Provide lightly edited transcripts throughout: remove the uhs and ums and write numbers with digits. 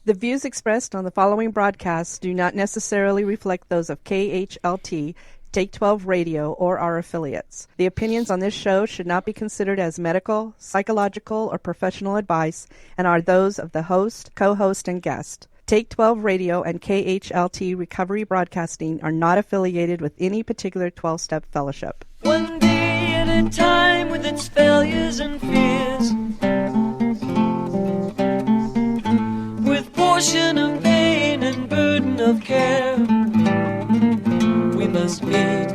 The views expressed on the following broadcasts do not necessarily reflect those of KHLT, Take 12 Radio, or our affiliates. The opinions on this show should not be considered as medical, psychological, or professional advice and are those of the host, co-host, and guest. Take 12 Radio and KHLT Recovery Broadcasting are not affiliated with any particular 12-step fellowship. One day at a time with its failures and fears, with portion of pain and burden of care, we must meet.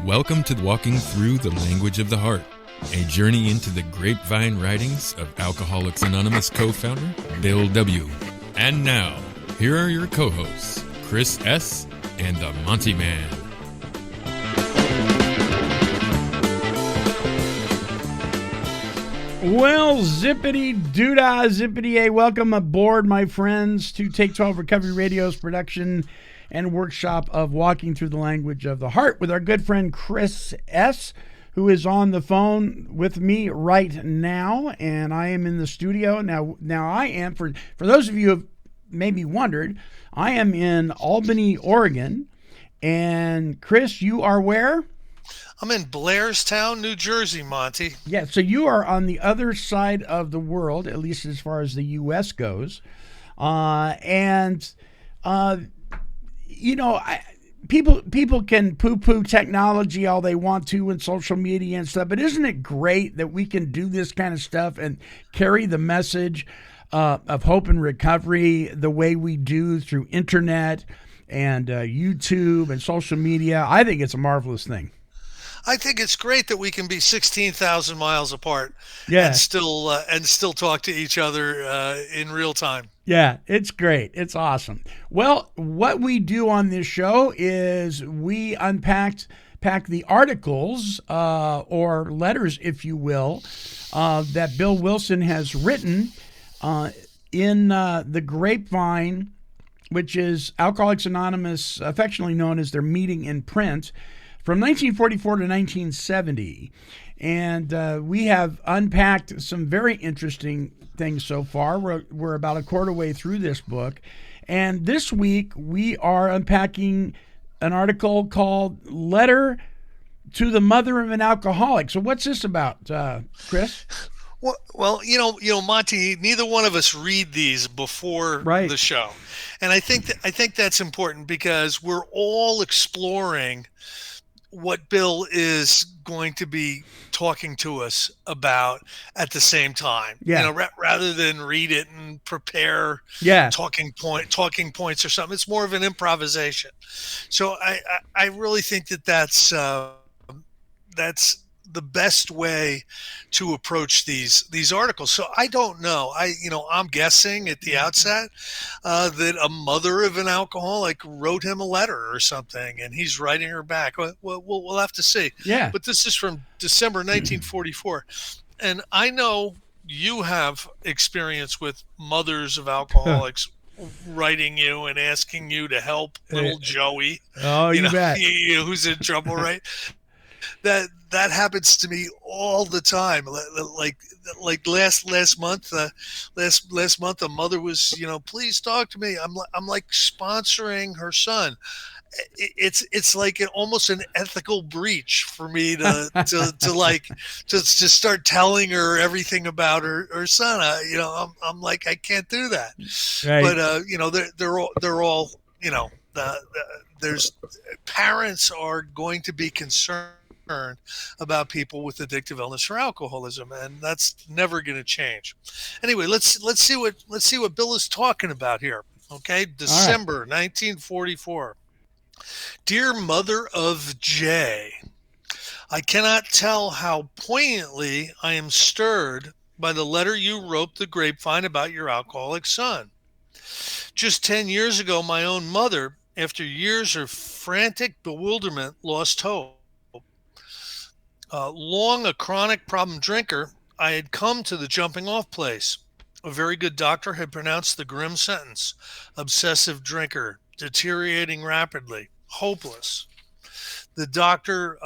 Welcome to Walking Through the Language of the Heart, a journey into the Grapevine writings of Alcoholics Anonymous co-founder Bill W. And now, here are your co-hosts, Chris S. and the Monty'man. Well, zippity doodah, zippity a. Welcome aboard, my friends, to Take 12 Recovery Radio's production and workshop of Walking Through the Language of the Heart with our good friend Chris S., who is on the phone with me right now, and I am in the studio. Now I am, for those of you who have maybe wondered, I am in Albany, Oregon, and Chris, you are where? I'm in Blairstown, New Jersey, Monty. Yeah, so you are on the other side of the world, at least as far as the U.S. goes, you know, people can poo-poo technology all they want to and social media and stuff, but isn't it great that we can do this kind of stuff and carry the message of hope and recovery the way we do through internet and YouTube and social media? I think it's a marvelous thing. I think it's great that we can be 16,000 miles apart, yeah, and still talk to each other in real time. Yeah, it's great. It's awesome. Well, what we do on this show is we pack the articles or letters, if you will, that Bill Wilson has written in the Grapevine, which is Alcoholics Anonymous, affectionately known as their meeting in print, from 1944 to 1970. And we have unpacked some very interesting things so far. We're about a quarter way through this book. And this week we are unpacking an article called Letter to the Mother of an Alcoholic. So what's this about, Chris? Well, you know, Monty, neither one of us read these before the show. And I think that's important because we're all exploring what Bill is going to be talking to us about at the same time. Yeah. You know, rather than read it and prepare talking points or something. It's more of an improvisation. So I really think that's the best way to approach these articles. So I don't know. I'm guessing at the outset that a mother of an alcoholic wrote him a letter or something, and he's writing her back. Well, we'll have to see. Yeah. But this is from December 1944, and I know you have experience with mothers of alcoholics writing you and asking you to help little Joey. Oh, you bet. Who's in trouble, right? That happens to me all the time. Like last month, a mother was, please talk to me. I'm like sponsoring her son. It's like almost an ethical breach for me to start telling her everything about her son. I'm like, I can't do that. Right. But they're all there's parents are going to be concerned about people with addictive illness or alcoholism, and that's never going to change. Anyway, let's see what Bill is talking about here. Okay, December 1944. Dear Mother of Jay, I cannot tell how poignantly I am stirred by the letter you wrote the Grapevine about your alcoholic son. Just 10 years ago, my own mother after years of frantic bewilderment, lost hope. Long a chronic problem drinker, I had come to the jumping off place. A very good doctor had pronounced the grim sentence: obsessive drinker, deteriorating rapidly, hopeless. The doctor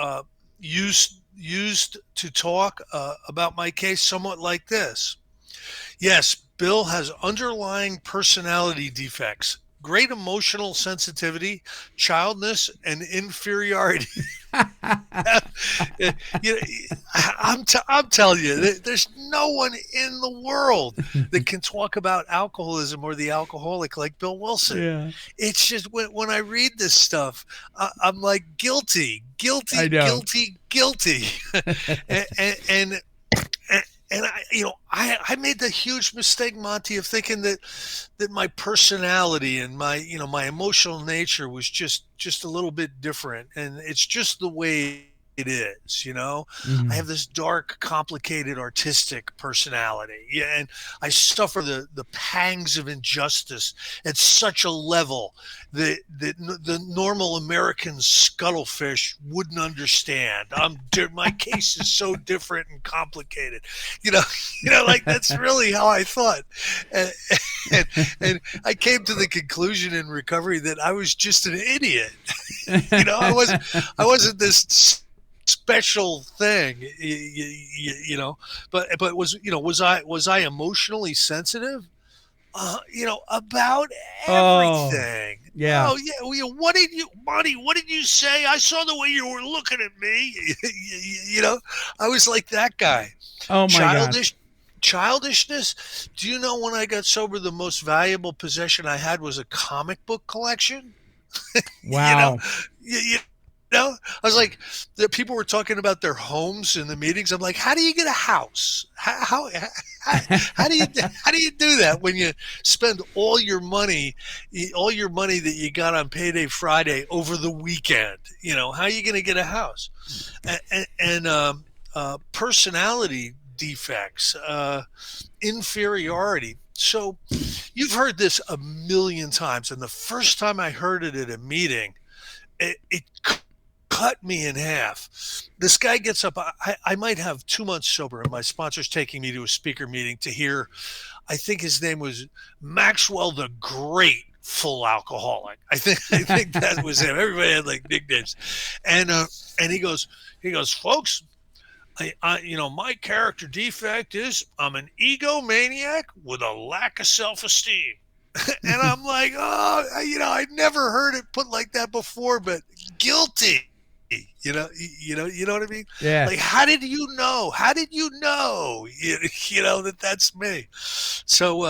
used to talk about my case somewhat like this. Yes, Bill has underlying personality defects, great emotional sensitivity, childness, and inferiority. you know, I'm telling you, there's no one in the world that can talk about alcoholism or the alcoholic like Bill Wilson. Yeah. It's just when I read this stuff, I'm like guilty, I know. guilty. and I made the huge mistake, Monty, of thinking that my personality and my emotional nature was just a little bit different, and it's just the way it is. I have this dark, complicated, artistic personality, yeah, and I suffer the pangs of injustice at such a level that the normal American scuttlefish wouldn't understand. My case is so different and complicated. Like that's really how I thought, and I came to the conclusion in recovery that I was just an idiot. I wasn't this special thing, but was I emotionally sensitive? About everything. Yeah. Oh yeah. What did you, Monty? What did you say? I saw the way you were looking at me. I was like that guy. Oh my God. Childishness. Do you know when I got sober, the most valuable possession I had was a comic book collection? Wow. I was like, the people were talking about their homes in the meetings. I'm like, how do you get a house? How do you do that when you spend all your money that you got on payday Friday over the weekend? How are you going to get a house? And personality defects, inferiority. So you've heard this a million times, and the first time I heard it at a meeting, it cut me in half. This guy gets up. I might have 2 months sober, and my sponsor's taking me to a speaker meeting to hear, I think his name was Maxwell the Great Full Alcoholic. I think that was him. Everybody had like nicknames. And he goes, folks, my character defect is I'm an egomaniac with a lack of self-esteem. And I'm like, I'd never heard it put like that before, but guilty. You know what I mean? Yeah. Like, how did you know? That's me. So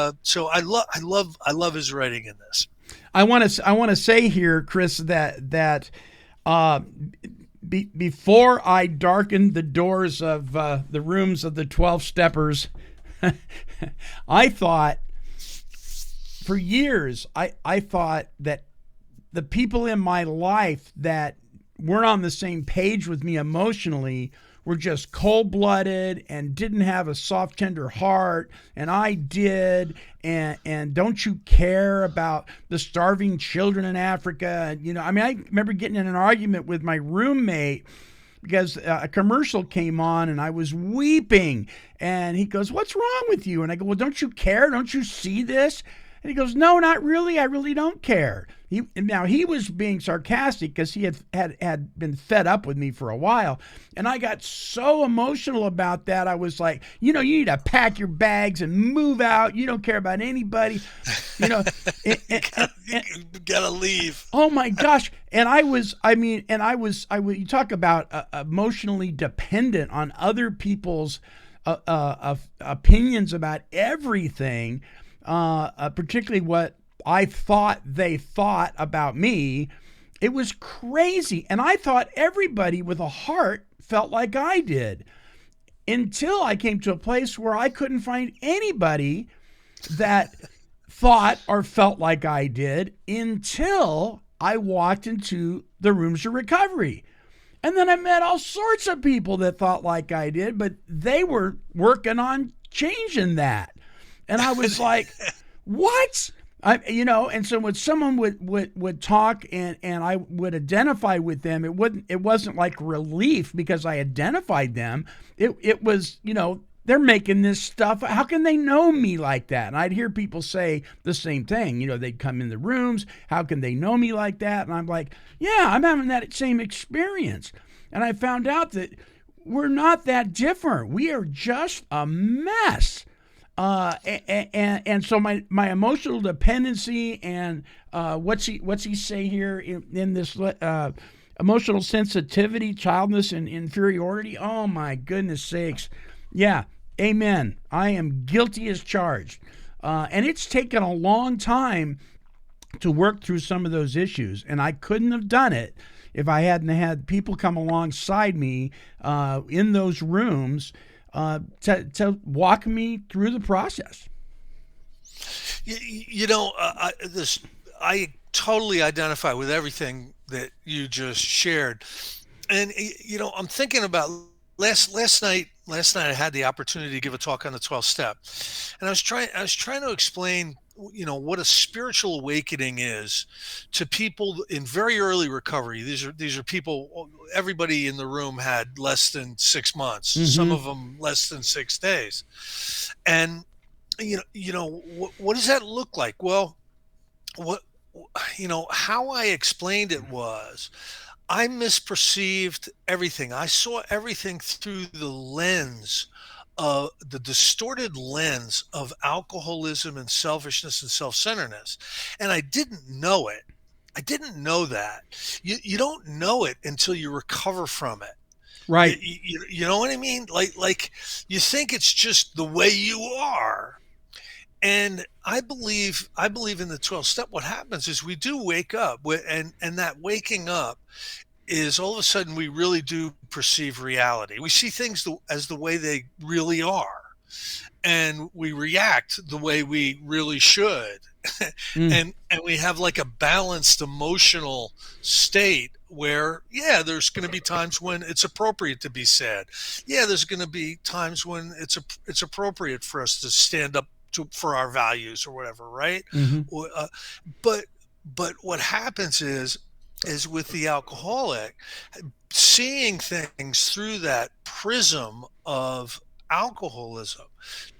I love his writing in this. I want to say here, Chris, that before I darkened the doors of the rooms of the 12 steppers, I thought for years, I thought that the people in my life that weren't on the same page with me emotionally were just cold-blooded and didn't have a soft, tender heart, and I did, and don't you care about the starving children in Africa? I remember getting in an argument with my roommate because a commercial came on and I was weeping, and he goes, "What's wrong with you?" And I go, "Well, don't you care? Don't you see this?" And he goes, "No, not really. I really don't care." He was being sarcastic because he had been fed up with me for a while. And I got so emotional about that. I was like, you need to pack your bags and move out. You don't care about anybody. You gotta leave. Oh my gosh. And you talk about emotionally dependent on other people's opinions about everything. Particularly what I thought they thought about me. It was crazy. And I thought everybody with a heart felt like I did until I came to a place where I couldn't find anybody that thought or felt like I did until I walked into the rooms of recovery. And then I met all sorts of people that thought like I did, but they were working on changing that. And I was like, what? And so when someone would talk and I would identify with them, it wasn't like relief because I identified them. It was, they're making this stuff. How can they know me like that? And I'd hear people say the same thing. They'd come in the rooms. How can they know me like that? And I'm like, yeah, I'm having that same experience. And I found out that we're not that different. We are just a mess. And so my emotional dependency and what's he say here in this emotional sensitivity, childness, and inferiority? Oh my goodness sakes! Yeah, amen. I am guilty as charged, and it's taken a long time to work through some of those issues, and I couldn't have done it if I hadn't had people come alongside me in those rooms. To walk me through the process. I totally identify with everything that you just shared, and I'm thinking about last night. Last night I had the opportunity to give a talk on the 12th step, and I was trying to explain what a spiritual awakening is to people in very early recovery. These are people, everybody in the room had less than 6 months, some of them less than 6 days. And what does that look like? Well, how I explained it was I misperceived everything. I saw everything through the distorted lens of alcoholism and selfishness and self-centeredness. And I didn't know it. I didn't know that. You don't know it until you recover from it. Right. You know what I mean? Like you think it's just the way you are. And I believe in the 12th step. What happens is we do wake up, and that waking up is all of a sudden we really do perceive reality. We see things as the way they really are, and we react the way we really should. And we have like a balanced emotional state where, yeah, there's going to be times when it's appropriate to be sad. Yeah, there's going to be times when it's appropriate for us to stand up for our values or whatever, right? But what happens is with the alcoholic, seeing things through that prism of alcoholism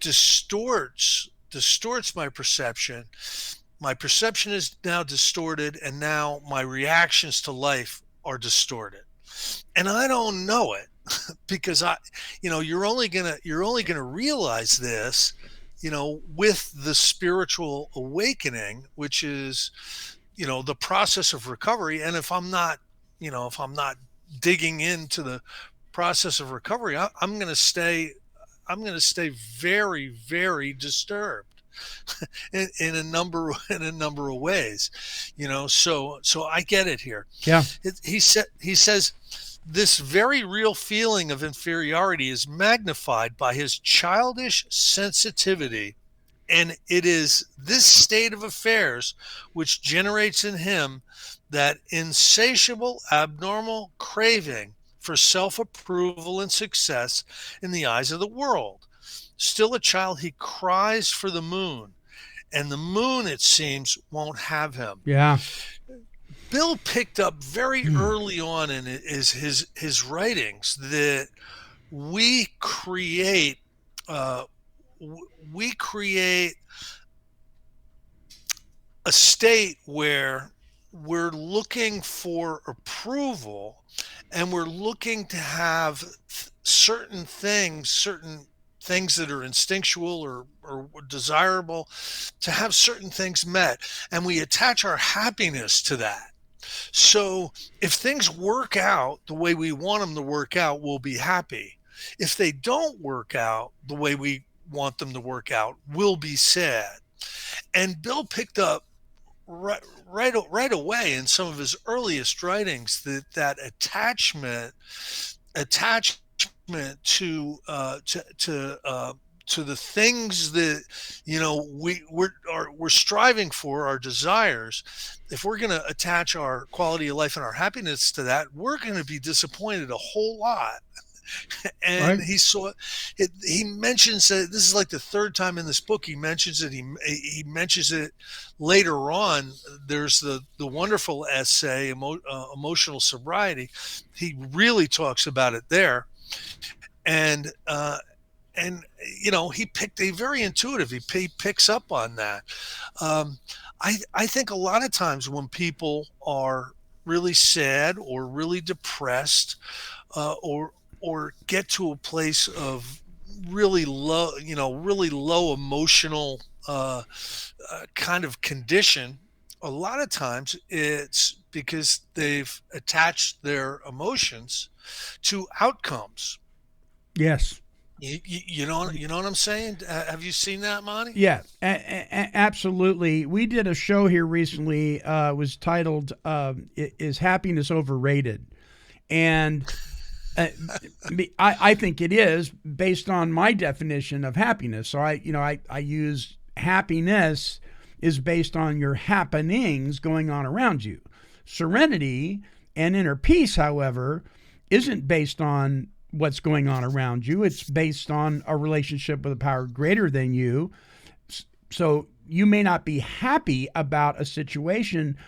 distorts my perception. My perception is now distorted, and now my reactions to life are distorted. And I don't know it because you're only gonna realize this, with the spiritual awakening, which is the process of recovery. And if I'm not digging into the process of recovery, I'm going to stay very, very disturbed in a number of ways, so I get it here. Yeah. He says this very real feeling of inferiority is magnified by his childish sensitivity. And it is this state of affairs which generates in him that insatiable, abnormal craving for self-approval and success in the eyes of the world. Still a child, he cries for the moon, and the moon, it seems, won't have him. Yeah. Bill picked up very early on in his writings that we create a state where we're looking for approval, and we're looking to have certain things that are instinctual or desirable, to have certain things met, and we attach our happiness to that. So if things work out the way we want them to work out, we'll be happy. If they don't work out the way we want them to work out, we'll be sad. And Bill picked up right away in some of his earliest writings that attachment to the things that we're striving for, our desires. If we're going to attach our quality of life and our happiness to that, we're going to be disappointed a whole lot. And Right. he saw it. He mentions that this is like the third time in this book he mentions it. He mentions it later on. There's the wonderful essay, Emotional Sobriety. He really talks about it there. And and he picked a very intuitive. He picks up on that. Um, I think a lot of times when people are really sad or really depressed, or get to a place of really low emotional kind of condition, a lot of times it's because they've attached their emotions to outcomes. Yes. You know what I'm saying? Have you seen that, Monty? Yeah, absolutely. We did a show here recently. Was titled "Is Happiness Overrated?" And I think it is based on my definition of happiness. So I use happiness is based on your happenings going on around you. Serenity and inner peace, however, isn't based on what's going on around you. It's based on a relationship with a power greater than you. So you may not be happy about a situation,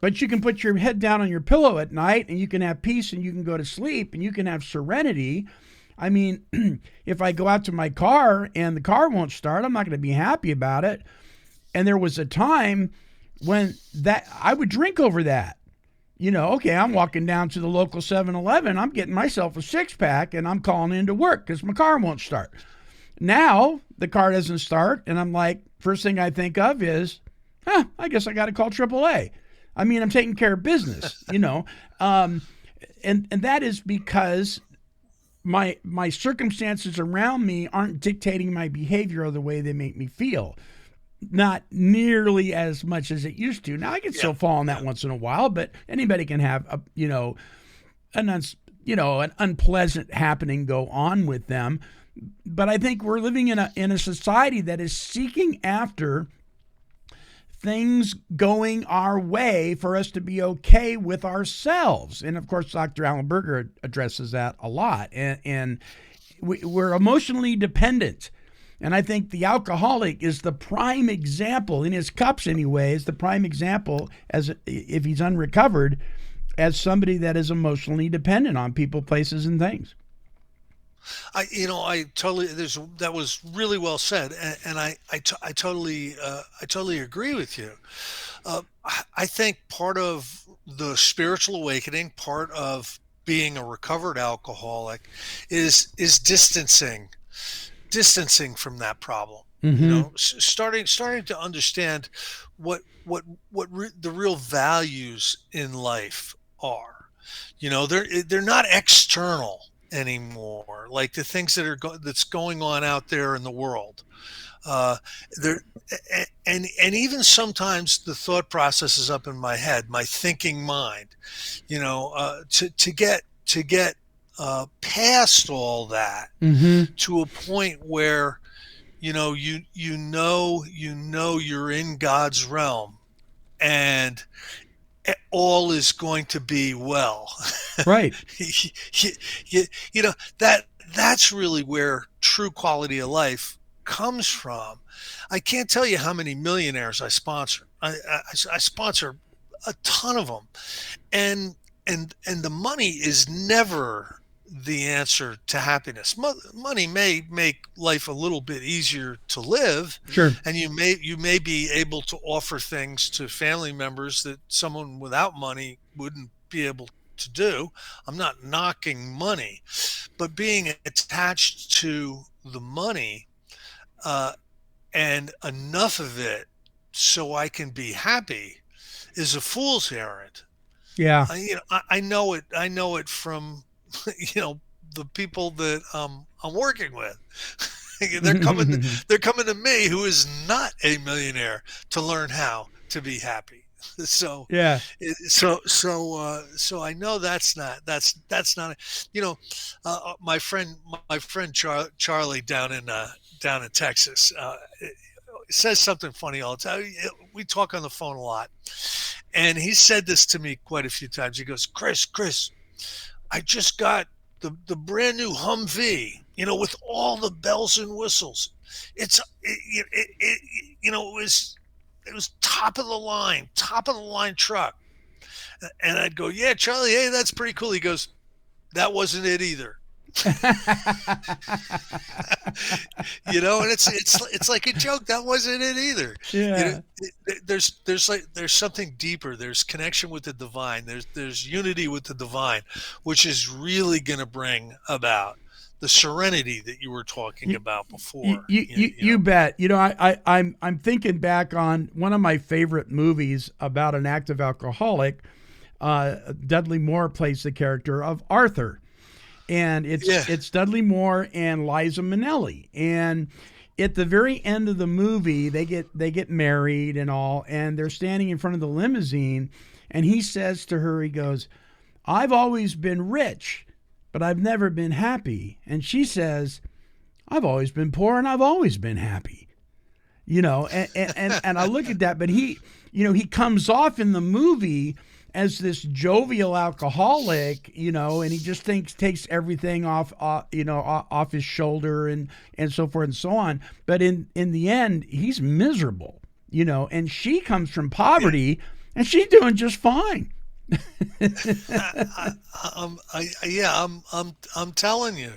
but you can put your head down on your pillow at night and you can have peace and you can go to sleep and you can have serenity. I mean, if I go out to my car and the car won't start, I'm not going to be happy about it. And there was a time when that I would drink over that. Okay, I'm walking down to the local 7-Eleven. I'm getting myself a six-pack, and I'm calling into work because my car won't start. Now, the car doesn't start, and I'm like, first thing I think of is, I guess I got to call AAA. I mean, I'm taking care of business, and that is because my circumstances around me aren't dictating my behavior or the way they make me feel. Not nearly as much as it used to. Now I can still fall on that once in a while, but anybody can have an unpleasant happening go on with them. But I think we're living in a society that is seeking after things going our way for us to be okay with ourselves. And of course, Dr. Alan Berger addresses that a lot. And we're emotionally dependent. And I think the alcoholic is the prime example, in his cups anyway, is the prime example, as if he's unrecovered, as somebody that is emotionally dependent on people, places, and things. That was really well said, and I totally agree with you. I think part of the spiritual awakening, part of being a recovered alcoholic, is distancing from that problem. Mm-hmm. Starting to understand what the real values in life are. They're not external anymore, like the things that's going on out there in the world. There and even sometimes the thought processes up in my head, my thinking mind, to get past all that, Mm-hmm. to a point where you're in God's realm and all is going to be well. Right. That's really where true quality of life comes from. I can't tell you how many millionaires I sponsor. I sponsor a ton of them, and the money is never the answer to happiness. Money may make life a little bit easier to live. Sure. And you may be able to offer things to family members that someone without money wouldn't be able to do. I'm not knocking money, but being attached to the money and enough of it so I can be happy is a fool's errand. Yeah. I know it from the people that I'm working with. They're coming to me, who is not a millionaire, to learn how to be happy. So yeah. So I know that's not my friend Charlie down in Texas says something funny all the time. We talk on the phone a lot, and he said this to me quite a few times. He goes, Chris, I just got the brand new Humvee, with all the bells and whistles. It was top of the line truck. And I'd go, yeah, Charlie, hey, that's pretty cool. He goes, that wasn't it either. And it's like a joke. That wasn't it either. Yeah. There's something deeper. There's connection with the divine. There's unity with the divine, which is really going to bring about the serenity that you were talking about before. You bet. I'm thinking back on one of my favorite movies about an active alcoholic. Dudley Moore plays the character of Arthur. And it's Dudley Moore and Liza Minnelli. And at the very end of the movie, they get married and all, and they're standing in front of the limousine, and he says to her, he goes, I've always been rich, but I've never been happy. And she says, I've always been poor and I've always been happy. And I look at that, but he comes off in the movie as this jovial alcoholic, and he just takes everything off his shoulder and so forth and so on. But in the end, he's miserable, and she comes from poverty and she's doing just fine. I'm telling you.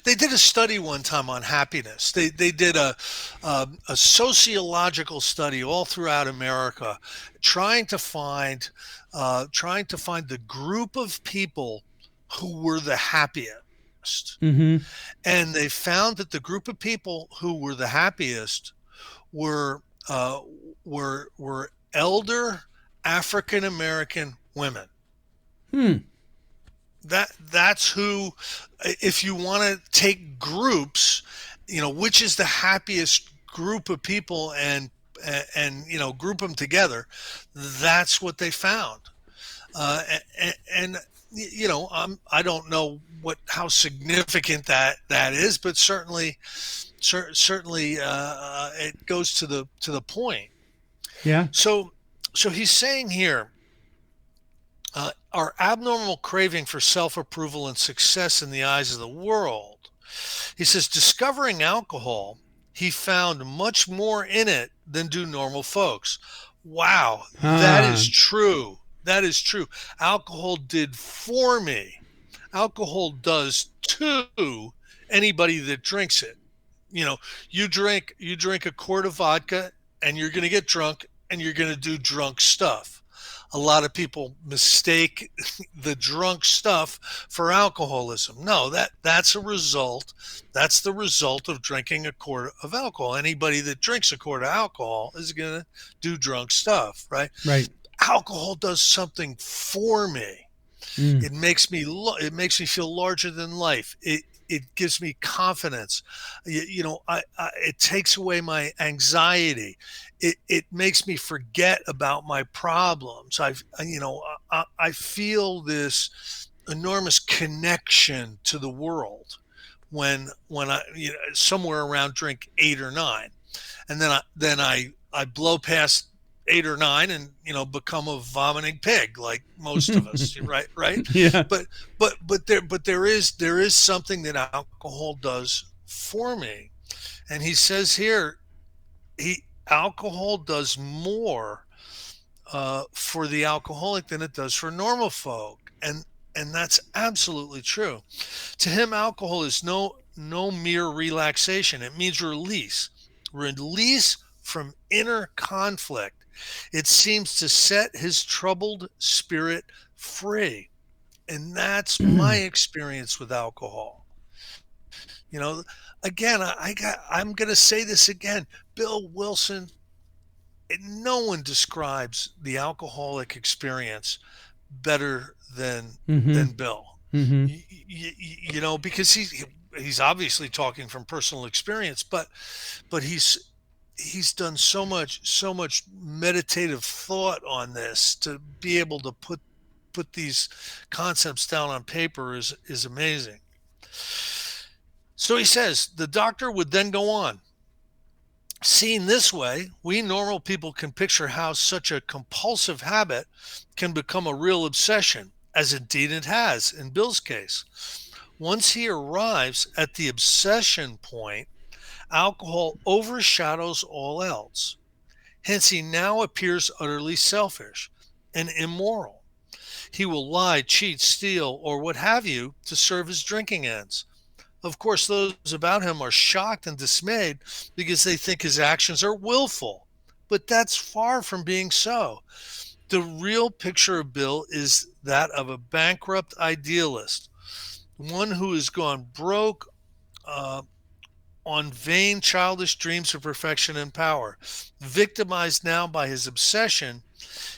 They did a study one time on happiness. They did a sociological study all throughout America, trying to find the group of people who were the happiest. Mm-hmm. And they found that the group of people who were the happiest were elder African American women. That's who, if you want to take groups, which is the happiest group of people and group them together, that's what they found. I don't know how significant that is, but certainly it goes to the point. Yeah. So he's saying here, our abnormal craving for self-approval and success in the eyes of the world. He says, discovering alcohol, he found much more in it than do normal folks. Wow, that is true. That is true. Alcohol did for me. Alcohol does to anybody that drinks it. You drink a quart of vodka and you're going to get drunk and you're going to do drunk stuff. A lot of people mistake the drunk stuff for alcoholism. No, that's a result. That's the result of drinking a quart of alcohol. Anybody that drinks a quart of alcohol is going to do drunk stuff, right? Right. Alcohol does something for me. It makes me feel larger than life. It gives me confidence. It takes away my anxiety. It makes me forget about my problems. I feel this enormous connection to the world when I somewhere around drink 8 or 9, and then I blow past 8 or 9 and become a vomiting pig like most of us. right Yeah. But there is something that alcohol does for me, and he says here alcohol does more for the alcoholic than it does for normal folk, and that's absolutely true. To him, alcohol is no mere relaxation. It means release from inner conflict. It seems to set his troubled spirit free. And that's my experience with alcohol. Again, I'm going to say this again. Bill Wilson, no one describes the alcoholic experience better than Bill. Mm-hmm. Because he's obviously talking from personal experience, but he's done so much meditative thought on this to be able to put these concepts down on paper is amazing. So he says, the doctor would then go on. Seen this way, we normal people can picture how such a compulsive habit can become a real obsession, as indeed it has in Bill's case. Once he arrives at the obsession point, alcohol overshadows all else. Hence, he now appears utterly selfish and immoral. He will lie, cheat, steal, or what have you to serve his drinking ends. Of course, those about him are shocked and dismayed because they think his actions are willful. But that's far from being so. The real picture of Bill is that of a bankrupt idealist, one who has gone broke uh, on vain childish dreams of perfection and power. Victimized now by his obsession,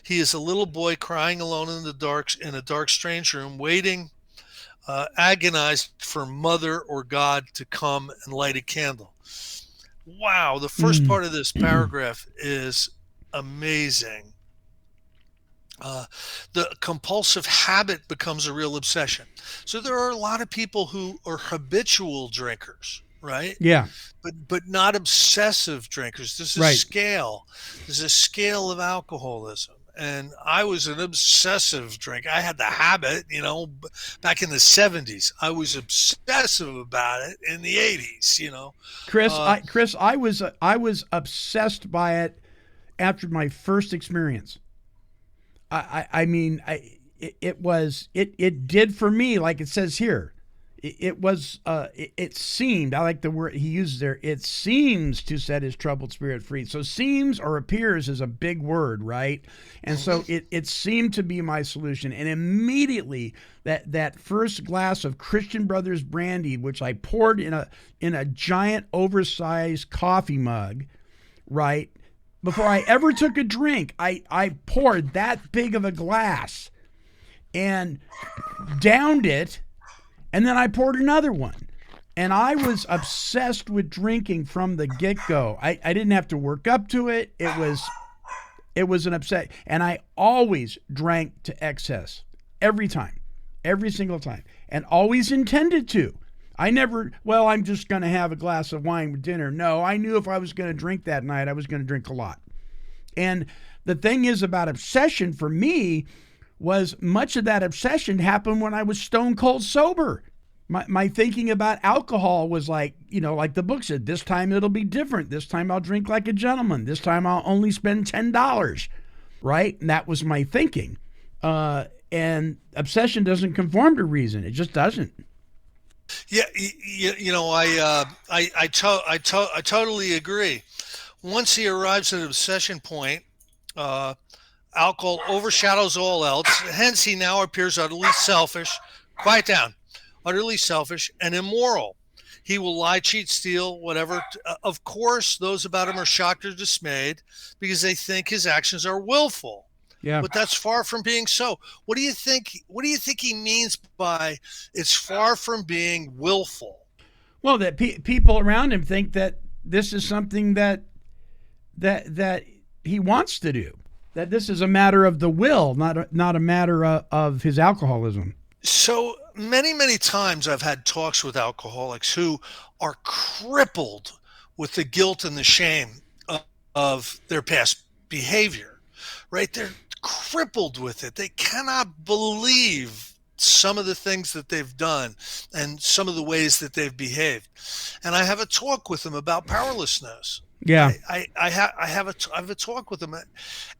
he is a little boy crying alone in a dark, strange room, waiting, agonized for mother or God to come and light a candle. Wow, the first Mm. part of this paragraph is amazing. Uh, the compulsive habit becomes a real obsession. So there are a lot of people who are habitual drinkers, right? Yeah. But not obsessive drinkers. There's a Right. scale. There's a scale of alcoholism. And I was an obsessive drinker. I had the habit, back in the 70s. I was obsessive about it in the 80s, Chris, Uh, I was obsessed by it after my first experience. I mean, it did for me, like it says here. It seemed, I like the word he uses there, it seems to set his troubled spirit free. So seems or appears is a big word, right? And so it seemed to be my solution. And immediately that first glass of Christian Brothers brandy, which I poured in a giant oversized coffee mug, right? Before I ever took a drink, I poured that big of a glass and downed it, and then I poured another one. And I was obsessed with drinking from the get-go. I didn't have to work up to it. It was an upset. And I always drank to excess. Every time. Every single time. And always intended to. I never, I'm just going to have a glass of wine with dinner. No, I knew if I was going to drink that night, I was going to drink a lot. And the thing is about obsession for me was much of that obsession happened when I was stone cold sober. My thinking about alcohol was like, like the book said, this time it'll be different. This time I'll drink like a gentleman. This time I'll only spend $10, right? And that was my thinking. And obsession doesn't conform to reason. It just doesn't. Yeah, I totally agree. Once he arrives at an obsession point, alcohol overshadows all else. Hence, he now appears utterly selfish. Quiet down. Utterly selfish and immoral. He will lie, cheat, steal, whatever. Of course, those about him are shocked or dismayed because they think his actions are willful. Yeah. But that's far from being so. What do you think? What do you think he means by it's far from being willful? Well, that people around him think that this is something that he wants to do. That this is a matter of the will, not a matter of his alcoholism. So many times I've had talks with alcoholics who are crippled with the guilt and the shame of their past behavior, right? They're crippled with it. They cannot believe some of the things that they've done and some of the ways that they've behaved. And I have a talk with them about powerlessness. Yeah. I have a talk with them,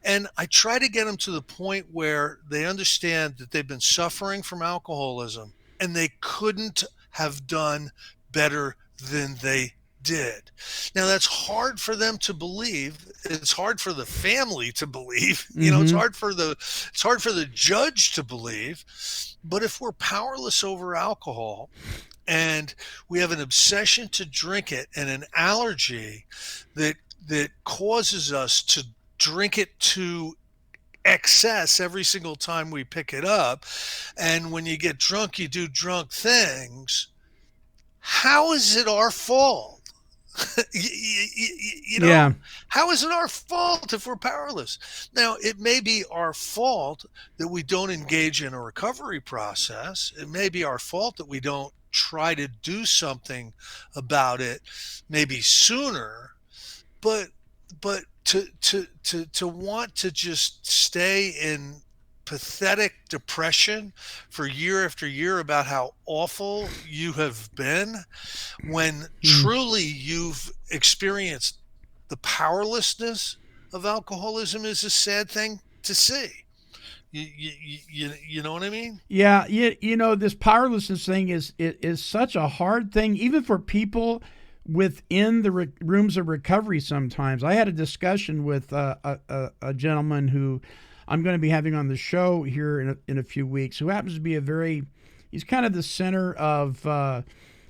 and I try to get them to the point where they understand that they've been suffering from alcoholism and they couldn't have done better than they did. Now that's hard for them to believe. It's hard for the family to believe. It's hard for the judge to believe. But if we're powerless over alcohol, and we have an obsession to drink it and an allergy that causes us to drink it to excess every single time we pick it up, and when you get drunk you do drunk things, how is it our fault? Yeah. How is it our fault if we're powerless? Now, it may be our fault that we don't engage in a recovery process. It may be our fault that we don't try to do something about it maybe sooner, but to want to just stay in pathetic depression for year after year about how awful you have been, when truly you've experienced the powerlessness of alcoholism, is a sad thing to see. You know what I mean? Yeah, this powerlessness thing is such a hard thing, even for people within the rooms of recovery. Sometimes I had a discussion with a gentleman who I'm going to be having on the show here in a few weeks, who happens to be he's kind of the center of,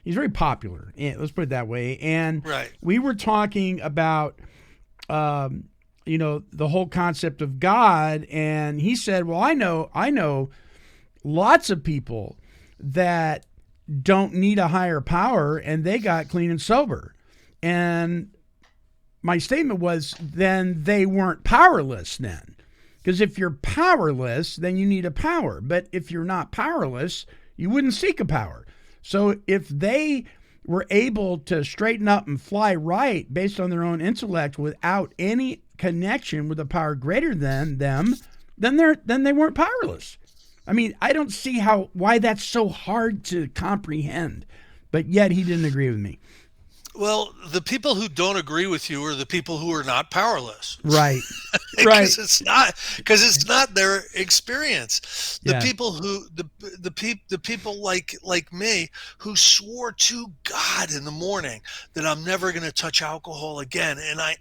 he's very popular, let's put it that way. And right. We were talking about, the whole concept of God. And he said, well, I know lots of people that don't need a higher power and they got clean and sober. And my statement was, then they weren't powerless then. Because if you're powerless, then you need a power. But if you're not powerless, you wouldn't seek a power. So if they were able to straighten up and fly right based on their own intellect without any connection with a power greater than them, then they weren't powerless. I mean, I don't see why that's so hard to comprehend. But yet he didn't agree with me. Well, the people who don't agree with you are the people who are not powerless. Right. Right. Because it's not their experience. The people who the people like me who swore to God in the morning that I'm never going to touch alcohol again, and I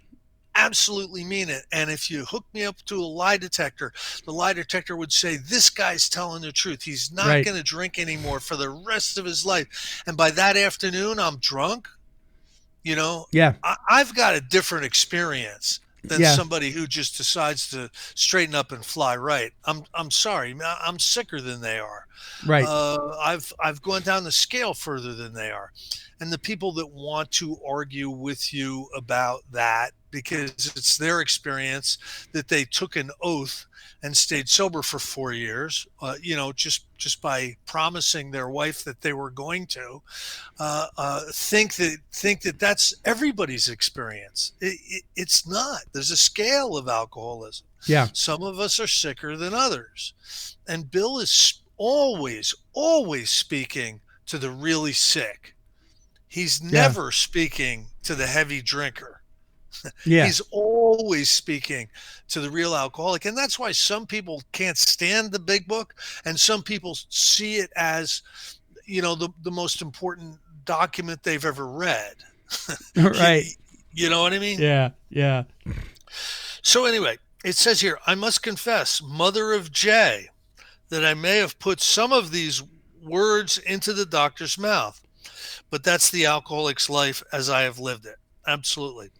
absolutely mean it. And if you hook me up to a lie detector, the lie detector would say, this guy's telling the truth. He's not going to drink anymore for the rest of his life. And by that afternoon, I'm drunk. I've got a different experience than somebody who just decides to straighten up and fly right. I'm sorry, I'm sicker than they are. Right. I've gone down the scale further than they are. And the people that want to argue with you about that because it's their experience that they took an oath and stayed sober for 4 years, just by promising their wife that they were going to, think that that's everybody's experience. It's not. There's a scale of alcoholism. Yeah. Some of us are sicker than others. And Bill is always speaking to the really sick. He's never speaking to the heavy drinker. He's always speaking to the real alcoholic. And that's why some people can't stand the big book, and some people see it as, the most important document they've ever read. Right. You know what I mean? Yeah. So anyway, it says here, I must confess, mother of Jay, that I may have put some of these words into the doctor's mouth, but that's the alcoholic's life as I have lived it. Absolutely.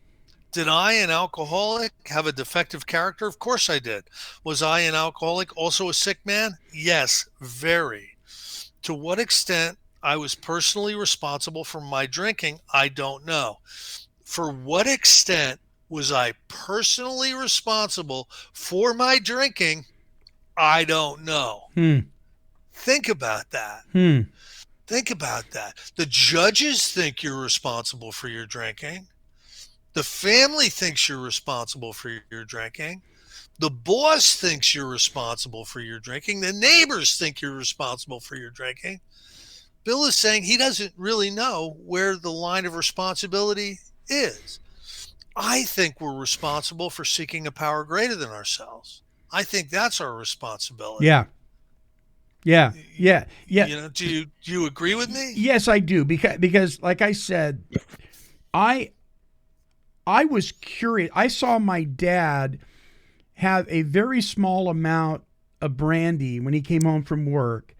Did I, an alcoholic, have a defective character? Of course I did. Was I, an alcoholic, also a sick man? Yes, very. To what extent I was personally responsible for my drinking, I don't know. For what extent was I personally responsible for my drinking? I don't know. Think about that. Think about that. The judges think you're responsible for your drinking. The family thinks you're responsible for your drinking. The boss thinks you're responsible for your drinking. The neighbors think you're responsible for your drinking. Bill is saying he doesn't really know where the line of responsibility is. I think we're responsible for seeking a power greater than ourselves. I think that's our responsibility. Yeah. Do you agree with me? Yes, I do. Because like I said, I was curious. I saw my dad have a very small amount of brandy when he came home from work,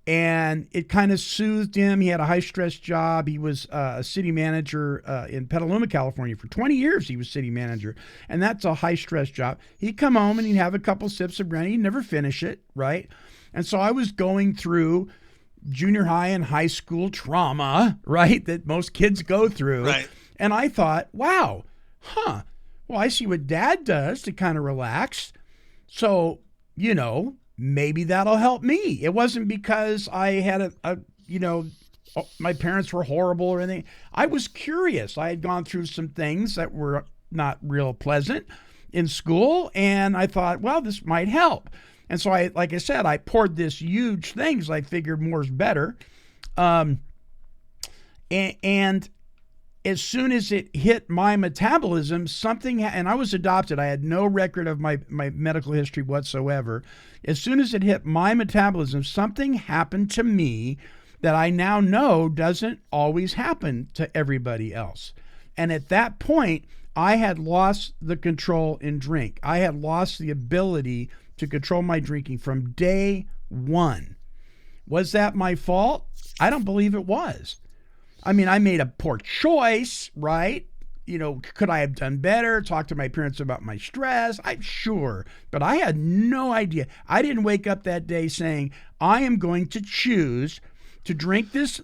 and it kind of soothed him. He had a high-stress job. He was a city manager in Petaluma, California. For 20 years, he was city manager, and that's a high-stress job. He'd come home, and he'd have a couple sips of brandy. He'd never finish it, right? And so I was going through junior high and high school trauma, right, that most kids go through. Right. And I thought, wow, well, I see what Dad does to kind of relax. So, maybe that'll help me. It wasn't because I had my parents were horrible or anything. I was curious. I had gone through some things that were not real pleasant in school, and I thought, well, this might help. And so like I said, I poured this huge thing because I figured more's better. And as soon as it hit my metabolism, and I was adopted. I had no record of my medical history whatsoever. As soon as it hit my metabolism, something happened to me that I now know doesn't always happen to everybody else. And at that point, I had lost the control in drink. I had lost the ability to control my drinking from day one. Was that my fault? I don't believe it was. I mean, I made a poor choice, right? Could I have done better? Talk to my parents about my stress? I'm sure. But I had no idea. I didn't wake up that day saying, I am going to choose to drink this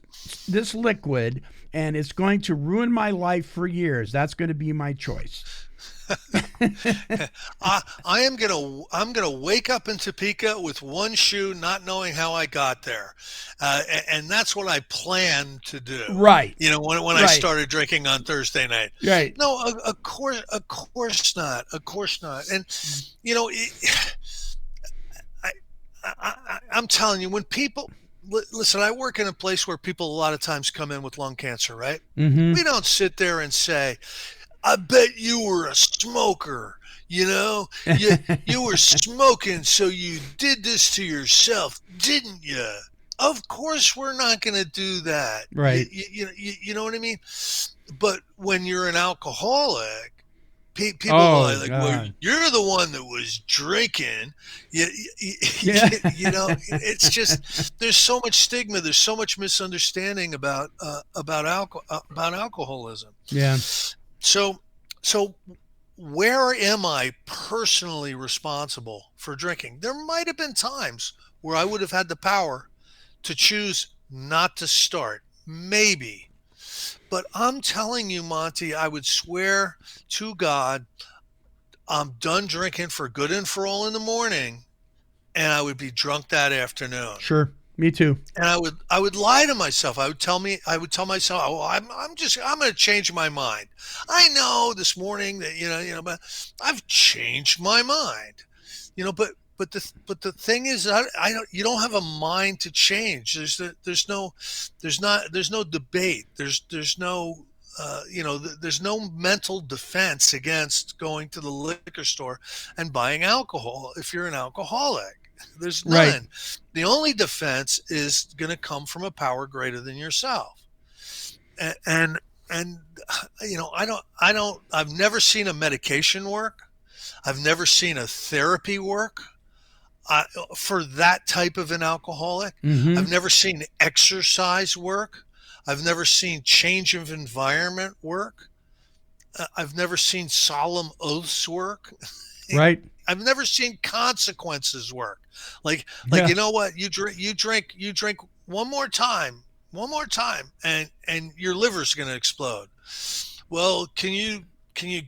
liquid, and it's going to ruin my life for years. That's going to be my choice. I'm gonna wake up in Topeka with one shoe, not knowing how I got there, and that's what I plan to do. Right. When I started drinking on Thursday night. Right. No, of course not. Of course not. And I'm telling you, when people listen, I work in a place where people a lot of times come in with lung cancer, right? Mm-hmm. We don't sit there and say, I bet you were a smoker, you were smoking, so you did this to yourself, didn't you? Of course we're not going to do that. Right. You know what I mean? But when you're an alcoholic, people are like, well, you're the one that was drinking. It's just, there's so much stigma. There's so much misunderstanding about alcoholism. Yeah. So where am I personally responsible for drinking? There might have been times where I would have had the power to choose not to start, maybe. But I'm telling you, Monty, I would swear to God, I'm done drinking for good and for all in the morning, and I would be drunk that afternoon. Sure. Me too. And I would lie to myself. I would tell myself, oh, I'm going to change my mind. I know this morning that, but I've changed my mind, but the thing is, you don't have a mind to change. There's no debate. There's no, there's no mental defense against going to the liquor store and buying alcohol if you're an alcoholic. There's none. Right. The only defense is going to come from a power greater than yourself. And I've never seen a medication work. I've never seen a therapy work for that type of an alcoholic. Mm-hmm. I've never seen exercise work. I've never seen change of environment work. I've never seen solemn oaths work. Right. I've never seen consequences work. Like, yeah. You know what? You drink one more time, and your liver's going to explode. Well, can you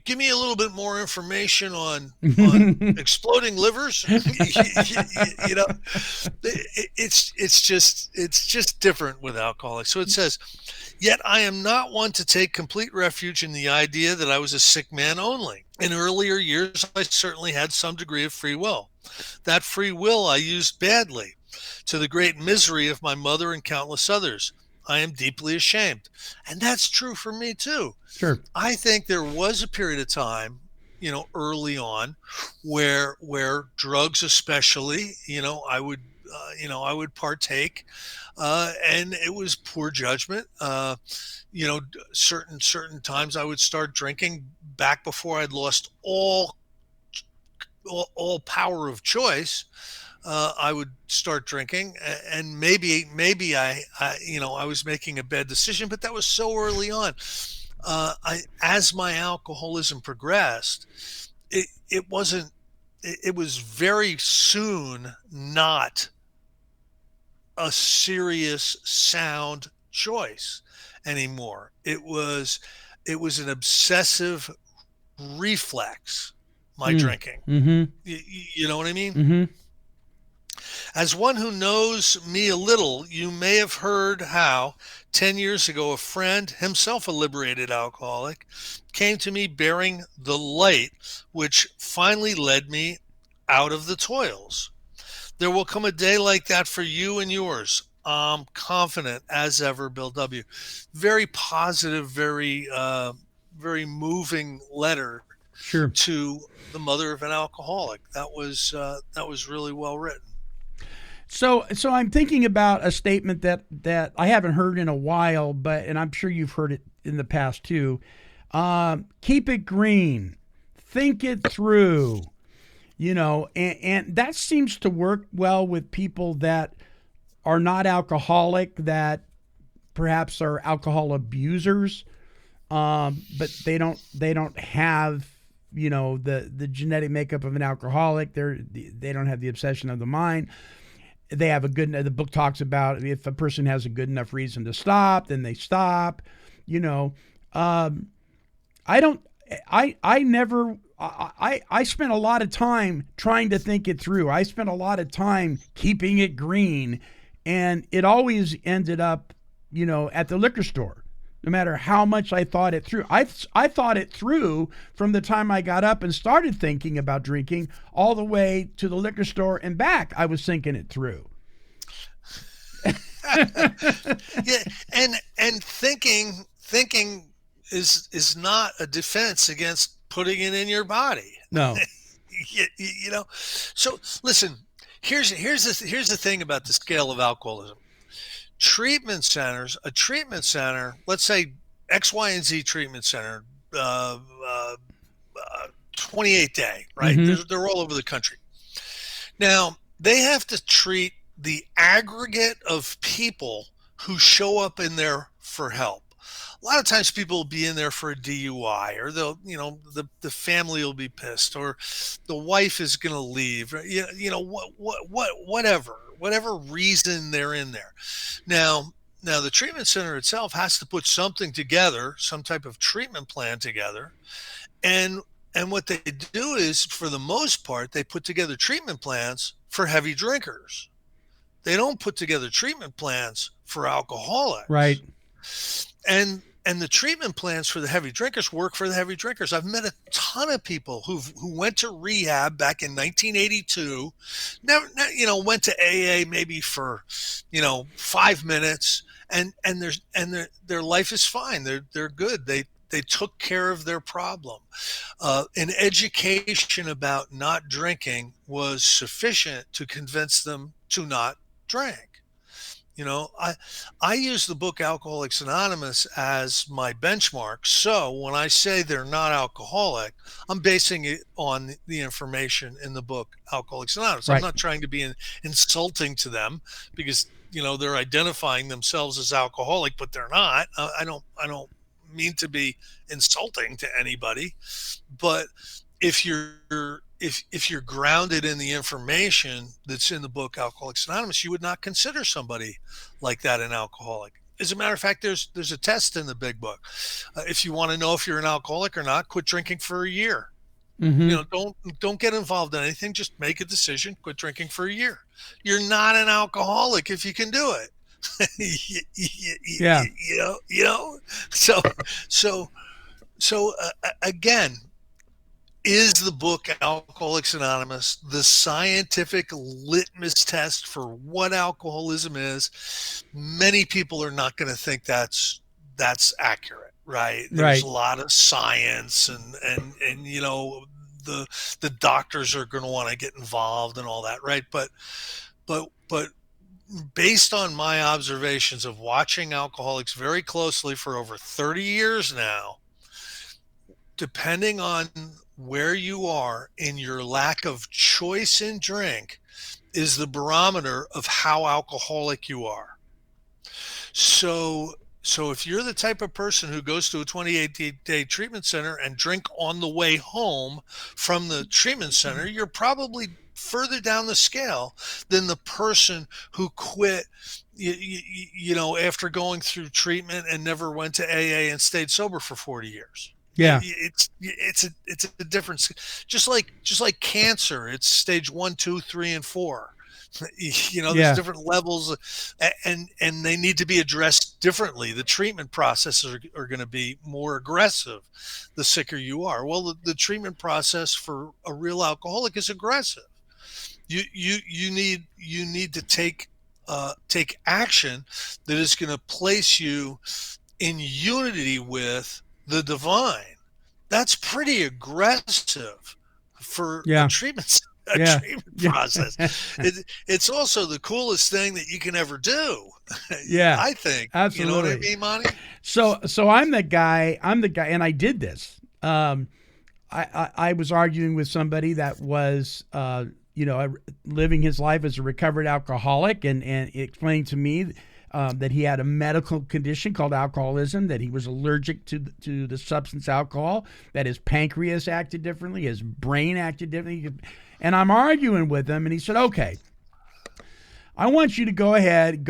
give me a little bit more information on exploding livers? It's just different with alcoholics. So it says, yet I am not one to take complete refuge in the idea that I was a sick man only. In earlier years, I certainly had some degree of free will. That free will I used badly, to the great misery of my mother and countless others. I am deeply ashamed. And that's true for me too. Sure. I think there was a period of time, early on where drugs especially, I would partake, and it was poor judgment. Certain times I would start drinking back before I'd lost all power of choice. I would start drinking, and maybe I was making a bad decision, but that was so early on. As my alcoholism progressed, it was very soon not a serious, sound choice anymore. It was an obsessive reflex, my drinking. Mm-hmm. You know what I mean? Mm-hmm. As one who knows me a little, you may have heard how 10 years ago a friend, himself a liberated alcoholic, came to me bearing the light which finally led me out of the toils. There will come a day like that for you and yours. I'm confident as ever, Bill W. Very positive, very moving letter Sure. to the mother of an alcoholic. That was really well written. So I'm thinking about a statement that I haven't heard in a while, and I'm sure you've heard it in the past too. Keep it green, think it through, and that seems to work well with people that are not alcoholic, that perhaps are alcohol abusers, but they don't have the genetic makeup of an alcoholic. They don't have the obsession of the mind. They have the book talks about if a person has a good enough reason to stop, then they stop. I spent a lot of time trying to think it through. I spent a lot of time keeping it green, and it always ended up, at the liquor store. No matter how much I thought it through, I thought it through from the time I got up and started thinking about drinking all the way to the liquor store and back. I was thinking it through. Yeah, and thinking is not a defense against putting it in your body. No. So listen. Here's the thing about the scale of alcoholism. Treatment centers, a treatment center, let's say X, Y, and Z treatment center, 28 day, right? Mm-hmm. They're all over the country. Now, they have to treat the aggregate of people who show up in there for help. A lot of times people will be in there for a DUI, or the family will be pissed, or the wife is going to leave, whatever reason they're in there. Now the treatment center itself has to put something together, some type of treatment plan together. And what they do is, for the most part, they put together treatment plans for heavy drinkers. They don't put together treatment plans for alcoholics. Right. And the treatment plans for the heavy drinkers work for the heavy drinkers. I've met a ton of people who went to rehab back in 1982. Never, went to AA maybe for 5 minutes, and their life is fine. They're good. They took care of their problem. An education about not drinking was sufficient to convince them to not drink. I use the book Alcoholics Anonymous as my benchmark. So when I say they're not alcoholic, I'm basing it on the information in the book Alcoholics Anonymous. Right. I'm not trying to be insulting to them, because they're identifying themselves as alcoholic, but they're not. I don't mean to be insulting to anybody, but if you're grounded in the information that's in the book Alcoholics Anonymous, you would not consider somebody like that an alcoholic. As a matter of fact, there's a test in the big book. If you want to know if you're an alcoholic or not, quit drinking for a year. Mm-hmm. Don't get involved in anything. Just make a decision. Quit drinking for a year. You're not an alcoholic if you can do it. Yeah. So again, is the book Alcoholics Anonymous the scientific litmus test for what alcoholism is? Many people are not going to think that's accurate, right? There's a lot of science, and the doctors are going to want to get involved and all that, right? But based on my observations of watching alcoholics very closely for over 30 years now, depending on where you are in your lack of choice in drink is the barometer of how alcoholic you are. So if you're the type of person who goes to a 28-day treatment center and drink on the way home from the treatment center, you're probably further down the scale than the person who quit after going through treatment and never went to AA and stayed sober for 40 years. Yeah. It's a difference. Just like cancer, it's stage 1, 2, 3, and 4. There's different levels, and they need to be addressed differently. The treatment processes are going to be more aggressive the sicker you are. Well, the treatment process for a real alcoholic is aggressive. You need to take action that is going to place you in unity with the divine. That's pretty aggressive for a Yeah. treatment Yeah. process. It's also the coolest thing that you can ever do. Yeah. I think. Absolutely. You know what I mean, Monty? So I'm the guy, and I did this. I was arguing with somebody that was, living his life as a recovered alcoholic, and explained to me that he had a medical condition called alcoholism, that he was allergic to the substance alcohol, that his pancreas acted differently, his brain acted differently. And I'm arguing with him, and he said, okay, I want you to go ahead.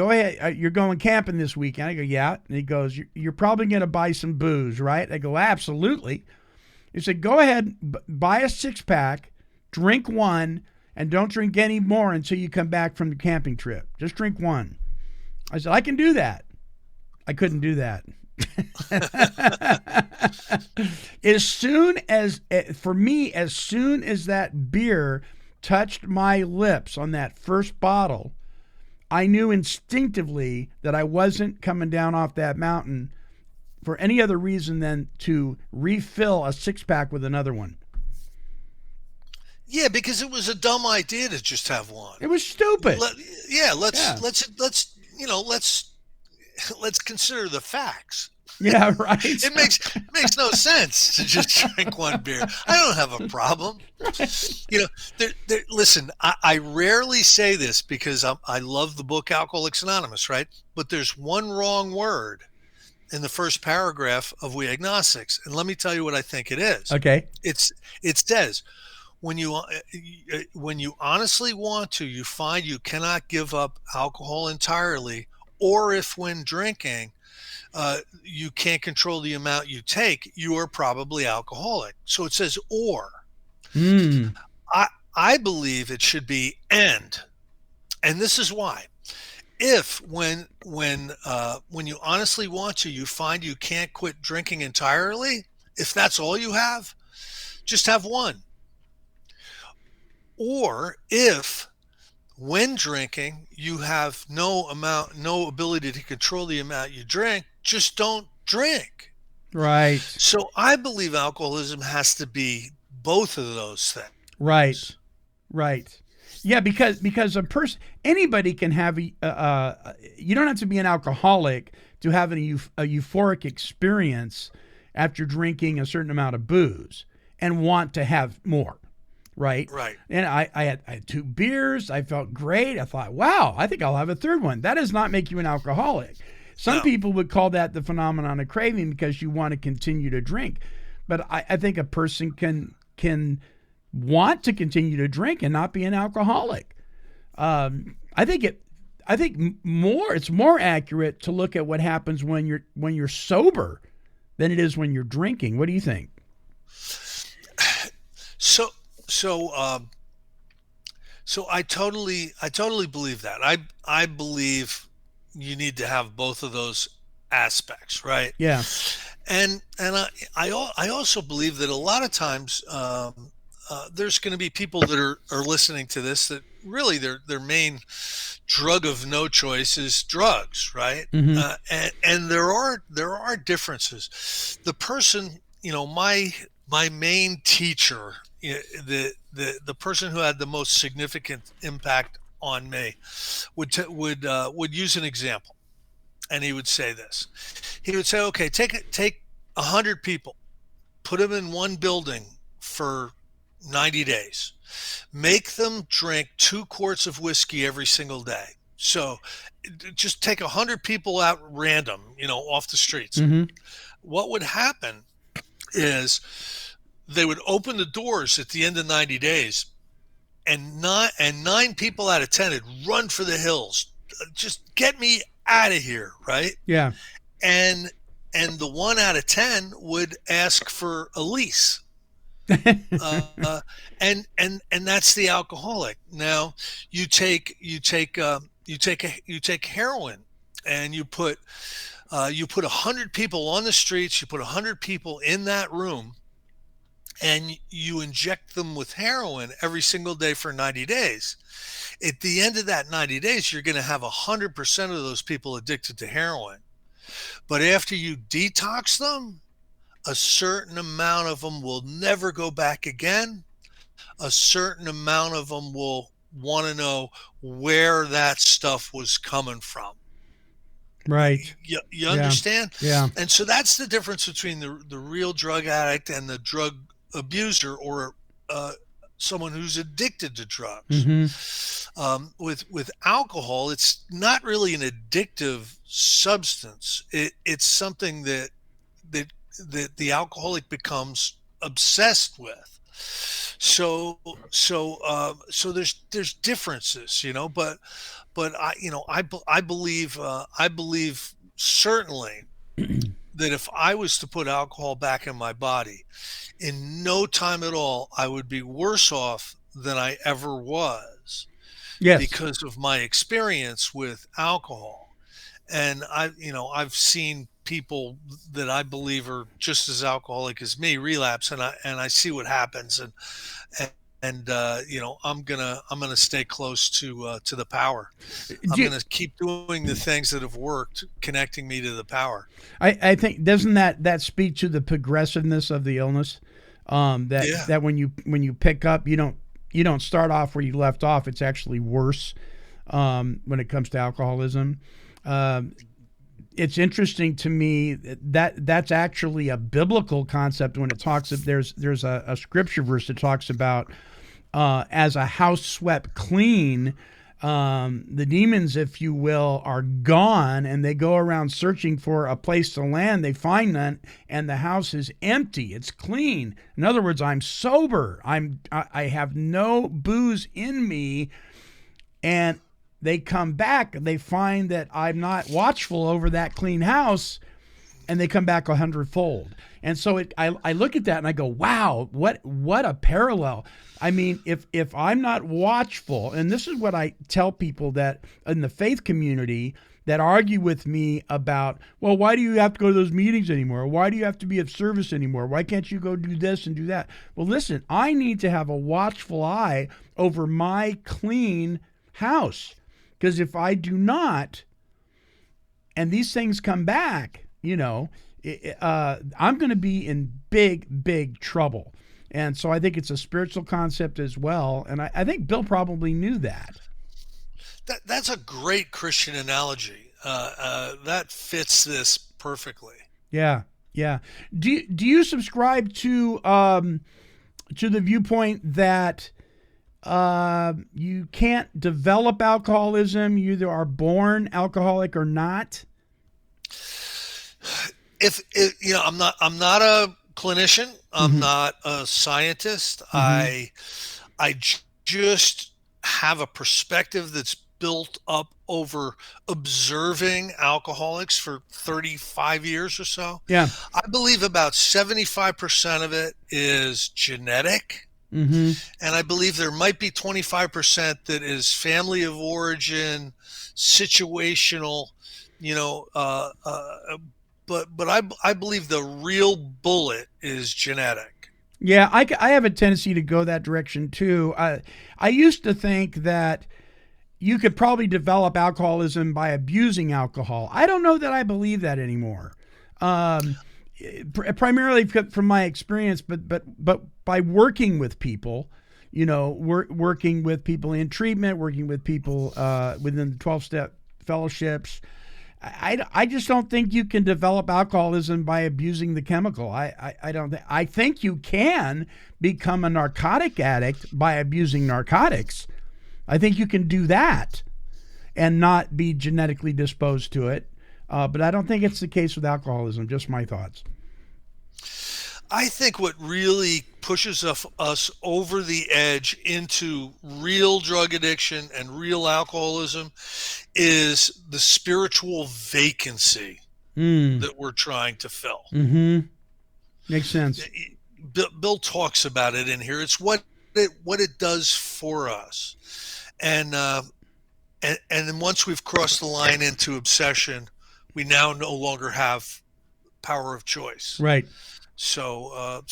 You're going camping this weekend. I go, yeah. And he goes, you're probably going to buy some booze, right? I go, absolutely. He said, go ahead, buy a 6-pack, drink one, and don't drink any more until you come back from the camping trip. Just drink one. I said, I can do that. I couldn't do that. As soon as that beer touched my lips on that first bottle, I knew instinctively that I wasn't coming down off that mountain for any other reason than to refill a 6-pack with another one. Yeah, because it was a dumb idea to just have one. It was stupid. Let's consider the facts. Yeah, right. It makes no sense to just drink one beer. I don't have a problem. Listen, I rarely say this because I love the book Alcoholics Anonymous, right? But there's one wrong word in the first paragraph of We Agnostics, and let me tell you what I think it is. Okay. It says, when you honestly want to, you find you cannot give up alcohol entirely, or if when drinking, you can't control the amount you take, you are probably alcoholic. So it says or. I believe it should be and this is why. If when you honestly want to, you find you can't quit drinking entirely, if that's all you have, just have one. Or if when drinking you have no ability to control the amount you drink, just don't drink. Right. So I believe alcoholism has to be both of those things. Right. Yeah, because anybody can have you don't have to be an alcoholic to have a euphoric experience after drinking a certain amount of booze and want to have more. Right. And I had 2 beers. I felt great. I thought, wow, I think I'll have a third one. That does not make you an alcoholic. Some people would call that the phenomenon of craving because you want to continue to drink. But I think a person can want to continue to drink and not be an alcoholic. I think it's more accurate to look at what happens when you're sober than it is when you're drinking. What do you think? So I totally believe that. I believe you need to have both of those aspects, right? Yeah. And I also believe that a lot of times there's going to be people that are listening to this that really their main drug of no choice is drugs, right? Mm-hmm. And there are differences. The person, my main teacher, the person who had the most significant impact on me would use an example, and he would say this. He would say, okay, take 100 people, put them in one building for 90 days, make them drink 2 quarts of whiskey every single day. So just take 100 people out random, off the streets. Mm-hmm. What would happen is they would open the doors at the end of 90 days, and 9 people out of 10 would run for the hills. Just get me out of here, right? Yeah. And the 1 out of 10 would ask for a lease. And that's the alcoholic. Now you take heroin, and you put 100 people on the streets. You put 100 people in that room, and you inject them with heroin every single day for 90 days. At the end of that 90 days, you're going to have 100% of those people addicted to heroin. But after you detox them, a certain amount of them will never go back again. A certain amount of them will want to know where that stuff was coming from. Right. You understand? Yeah. And so that's the difference between the real drug addict and the drug abuser, or someone who's addicted to drugs. With alcohol, it's not really an addictive substance. It's something that the alcoholic becomes obsessed with. So there's differences, but I believe certainly that if I was to put alcohol back in my body, in no time at all, I would be worse off than I ever was. Yes. Because of my experience with alcohol. And I've seen people that I believe are just as alcoholic as me relapse, and I see what happens, and I'm gonna stay close to the power. I'm gonna keep doing the things that have worked, connecting me to the power. I think, doesn't that speak to the progressiveness of the illness? That when you pick up, you don't start off where you left off. It's actually worse when it comes to alcoholism. It's interesting to me that that's actually a biblical concept when it talks of there's a scripture verse that talks about as a house swept clean, the demons, if you will, are gone, and they go around searching for a place to land. They find none, and the house is empty. It's clean. In other words, I'm sober. I have no booze in me, and they come back, they find that I'm not watchful over that clean house, and they come back 100-fold. And so I look at that and I go, wow, what a parallel. I mean, if I'm not watchful, and this is what I tell people that in the faith community that argue with me about, well, why do you have to go to those meetings anymore? Why do you have to be of service anymore? Why can't you go do this and do that? Well, listen, I need to have a watchful eye over my clean house. Because if I do not, and these things come back, I'm going to be in big, big trouble. And so I think it's a spiritual concept as well. And I think Bill probably knew that. That's a great Christian analogy. That fits this perfectly. Yeah, yeah. Do you subscribe to the viewpoint that you can't develop alcoholism? You either are born alcoholic or not? I'm not a clinician. I'm not a scientist. I just have a perspective that's built up over observing alcoholics for 35 years or so. Yeah. I believe about 75% of it is genetic. And I believe there might be 25% that is family of origin, situational, but I believe the real bullet is genetic. Yeah, I have a tendency to go that direction too. I used to think that you could probably develop alcoholism by abusing alcohol. I don't know that I believe that anymore. Primarily from my experience, but by working with people, working with people in treatment, working with people within the 12-step fellowships. I just don't think you can develop alcoholism by abusing the chemical. I don't think. I think you can become a narcotic addict by abusing narcotics. I think you can do that and not be genetically disposed to it. But I don't think it's the case with alcoholism. Just my thoughts. I think what really pushes us over the edge into real drug addiction and real alcoholism is the spiritual vacancy that we're trying to fill. Makes sense. Bill talks about it in here. It's what it does for us. And then once we've crossed the line into obsession, we now no longer have power of choice. Right. So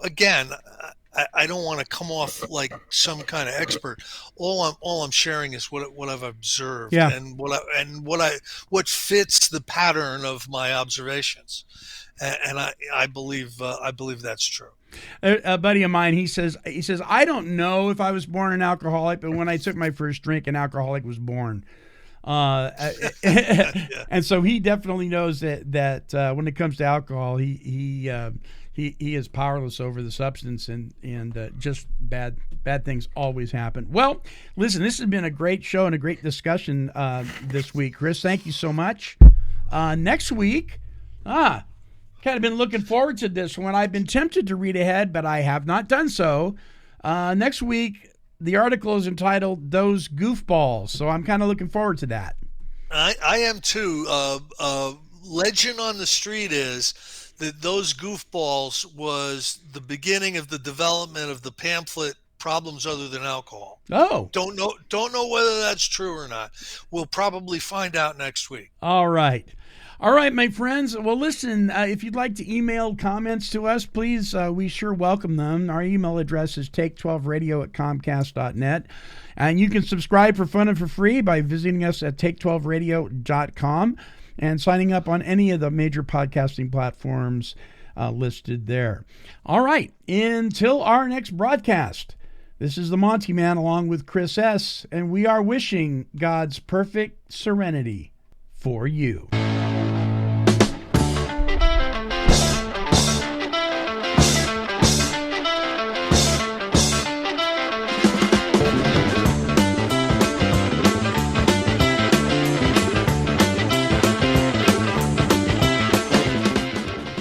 again, I don't want to come off like some kind of expert. All I'm sharing is what I've observed, Yeah. and what fits the pattern of my observations, and I believe that's true. A buddy of mine, he says, I don't know if I was born an alcoholic, but when I took my first drink, an alcoholic was born. And so he definitely knows that when it comes to alcohol, he is powerless over the substance, and just bad things always happen. Well, listen, this has been a great show and a great discussion this week, Chris. Thank you so much. Next week, kind of been looking forward to this one. I've been tempted to read ahead, but I have not done so. Next week, the article is entitled "Those Goofballs," so I'm kind of looking forward to that. I am too. Legend on the street is that Those Goofballs was the beginning of the development of the pamphlet Problems Other Than Alcohol. Oh. Don't know whether that's true or not. We'll probably find out next week. All right, my friends. Well, listen, if you'd like to email comments to us, please, we sure welcome them. Our email address is take12radio@comcast.net. And you can subscribe for fun and for free by visiting us at take12radio.com and signing up on any of the major podcasting platforms listed there. All right, until our next broadcast, this is the Monty'man along with Chris S., and we are wishing God's perfect serenity for you.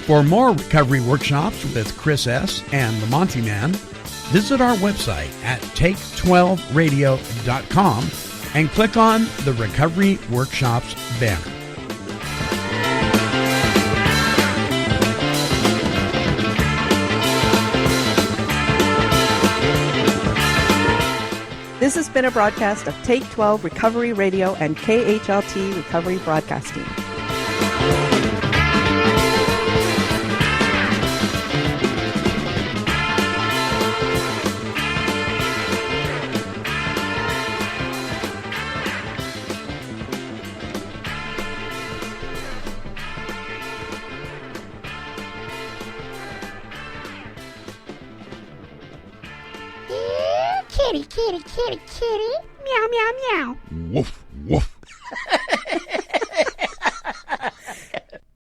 For more recovery workshops with Chris S. and the Monty'man, visit our website at take12radio.com and click on the Recovery Workshops banner. This has been a broadcast of Take 12 Recovery Radio and KHLT Recovery Broadcasting. Kitty, kitty, kitty, kitty. Meow, meow, meow. Woof, woof.